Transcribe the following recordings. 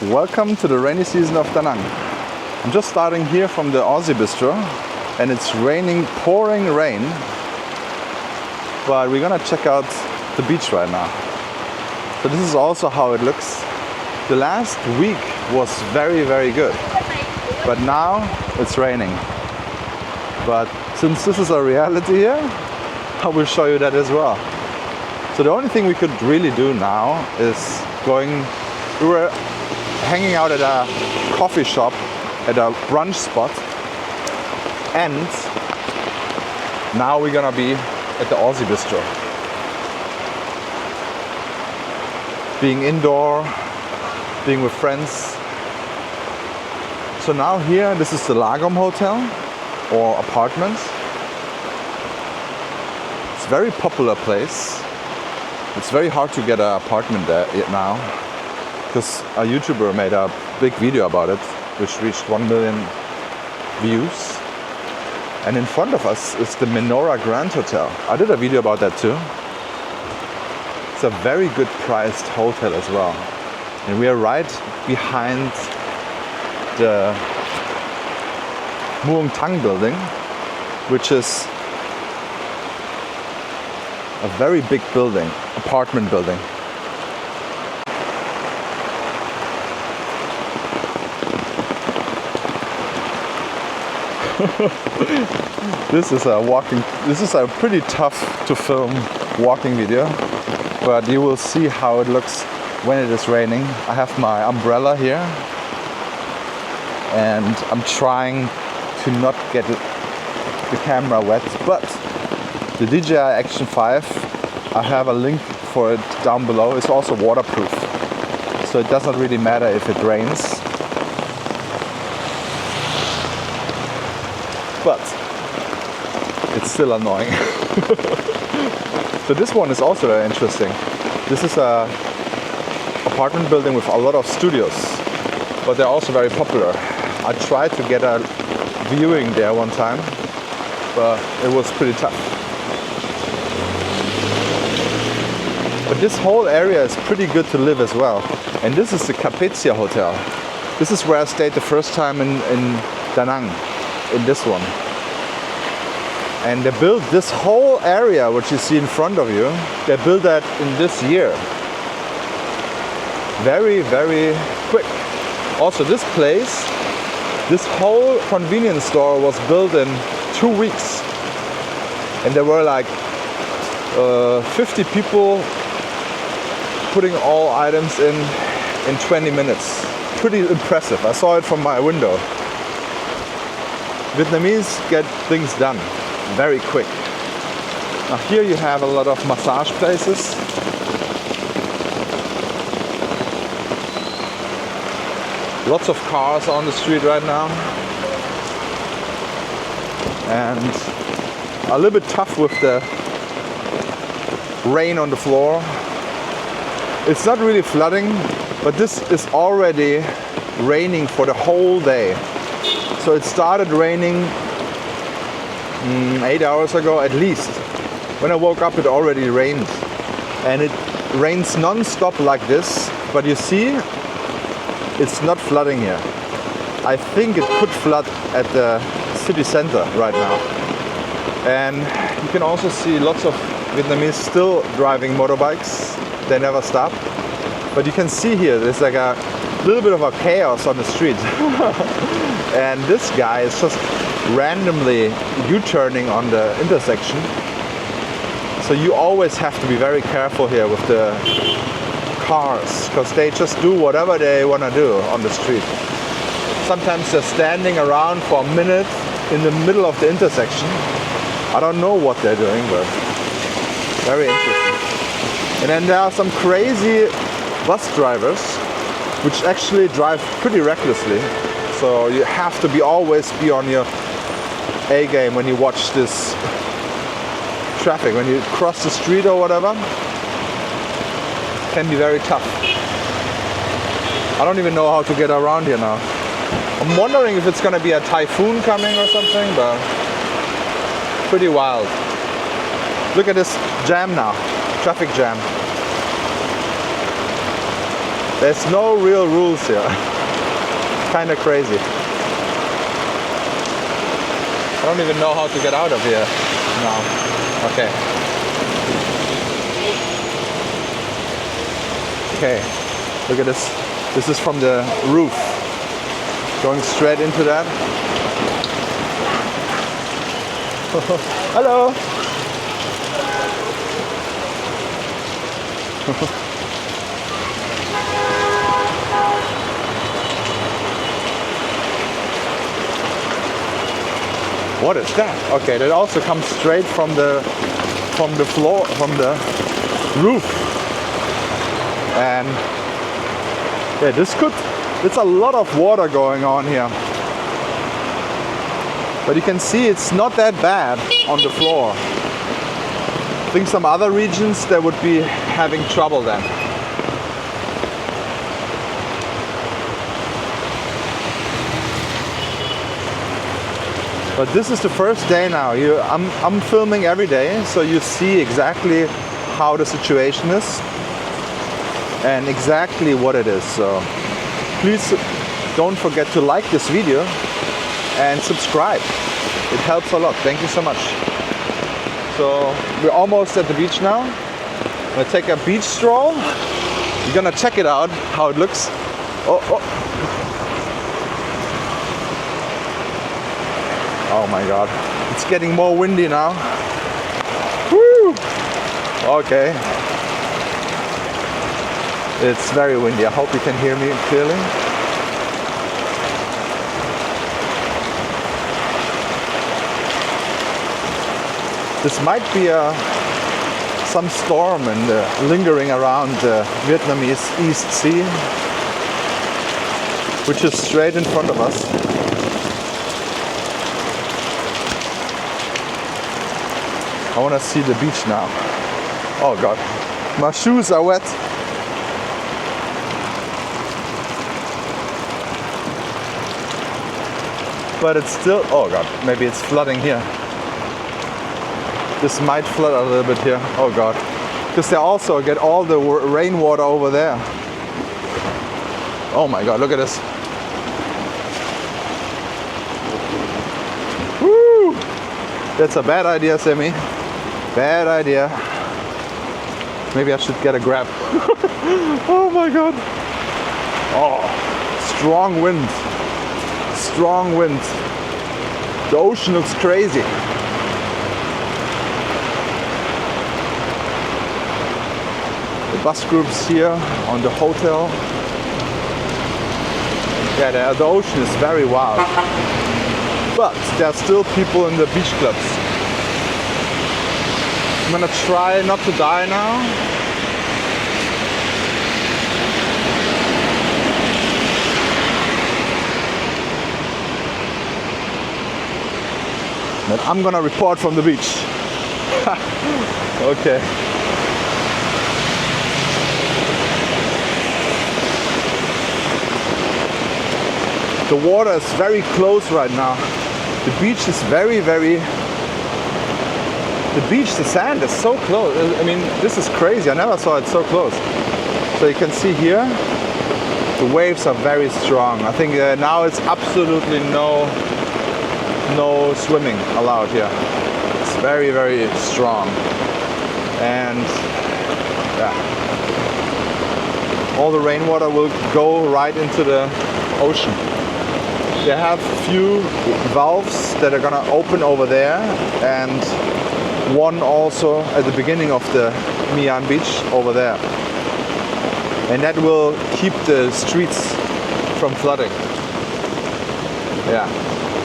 Welcome to the rainy season of Da Nang. I'm just starting here from the Aussie bistro and it's raining, pouring rain, but we're gonna check out the beach right now. So this is also how it looks. The last week was very good, but now it's raining. But since this is a reality here, I will show you that as well. So the only thing we could really do now is we were hanging out at a coffee shop, at a brunch spot, and now we're gonna be at the Aussie bistro. Being indoor, being with friends. So now here, this is the Lagom Hotel or apartments. It's a very popular place. It's very hard to get an apartment there now, because a YouTuber made a big video about it, which reached 1 million views. And in front of us is the Menorah Grand Hotel. I did a video about that too. It's a very good priced hotel as well. And we are right behind the Muang Thang building, which is a very big building, apartment building. This is a pretty tough to film walking video, but you will see how it looks when it is raining. I have my umbrella here and I'm trying to not get the camera wet, but the DJI Action 5, I have a link for it down below. It's also waterproof, so it doesn't really matter if it rains. But it's still annoying. So this one is also very interesting. This is a apartment building with a lot of studios, but they're also very popular. I tried to get a viewing there one time, but it was pretty tough. But this whole area is pretty good to live as well. And this is the Capezia Hotel. This is where I stayed the first time in Da Nang, in this one. And they built this whole area, which you see in front of you, they built that in this year. Very quick. Also this place, this whole convenience store was built in 2 weeks. And there were like 50 people putting all items in 20 minutes. Pretty impressive. I saw it from my window. Vietnamese get things done very quick. Now here you have a lot of massage places. Lots of cars on the street right now. And a little bit tough with the rain on the floor. It's not really flooding, but this is already raining for the whole day. So it started raining 8 hours ago at least. When I woke up, it already rained. And it rains non-stop like this, but you see, it's not flooding here. I think it could flood at the city center right now. And you can also see lots of Vietnamese still driving motorbikes. They never stop. But you can see here, there's like a little bit of a chaos on the street. And this guy is just randomly U-turning on the intersection. So you always have to be very careful here with the cars, because they just do whatever they want to do on the street. Sometimes they're standing around for a minute in the middle of the intersection. I don't know what they're doing, but very interesting. And then there are some crazy bus drivers which actually drive pretty recklessly. So you have to always be on your A game when you watch this traffic. When you cross the street or whatever, it can be very tough. I don't even know how to get around here now. I'm wondering if it's gonna be a typhoon coming or something, but pretty wild. Look at this jam now, traffic jam. There's no real rules here. Kind of crazy. I don't even know how to get out of here now. Okay. Okay, look at this. This is from the roof. Going straight into that. Hello. What is that? Okay, that also comes straight from the floor, from the roof. And yeah, it's a lot of water going on here. But you can see it's not that bad on the floor. I think some other regions they would be having trouble then. But this is the first day now. I'm filming every day, so you see exactly how the situation is and exactly what it is. So please don't forget to like this video and subscribe. It helps a lot. Thank you so much. So we're almost at the beach now. I'm gonna take a beach stroll. We're gonna check it out, how it looks. Oh my God, it's getting more windy now. Woo! Okay. It's very windy. I hope you can hear me clearly. This might be some storm and lingering around the Vietnamese East Sea, which is straight in front of us. I want to see the beach now. Oh God, my shoes are wet. But it's still, oh God, maybe it's flooding here. This might flood a little bit here. Oh God, because they also get all the rainwater over there. Oh my God, look at this. Woo! That's a bad idea, Sammy. Bad idea. Maybe I should get a grab. Oh my God. Oh, strong wind. Strong wind. The ocean looks crazy. The bus groups here on the hotel. Yeah, the ocean is very wild. But there are still people in the beach clubs. I'm gonna try not to die now. But I'm gonna report from the beach. Okay. The water is very close right now. The beach is very, the sand is so close. I mean, this is crazy. I never saw it so close. So you can see here, the waves are very strong. I think now it's absolutely no swimming allowed here. It's very, very strong. And yeah, all the rainwater will go right into the ocean. They have few valves that are gonna open over there, and one also at the beginning of the My An beach over there. And that will keep the streets from flooding. Yeah,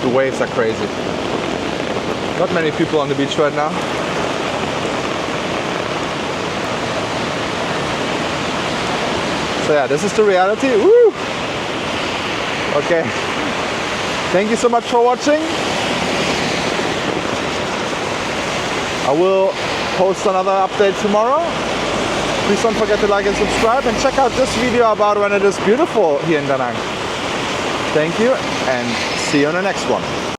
the waves are crazy. Not many people on the beach right now. So yeah, this is the reality. Woo! Okay. Thank you so much for watching. I will post another update tomorrow. Please don't forget to like and subscribe, and check out this video about when it is beautiful here in Da Nang. Thank you, and see you on the next one.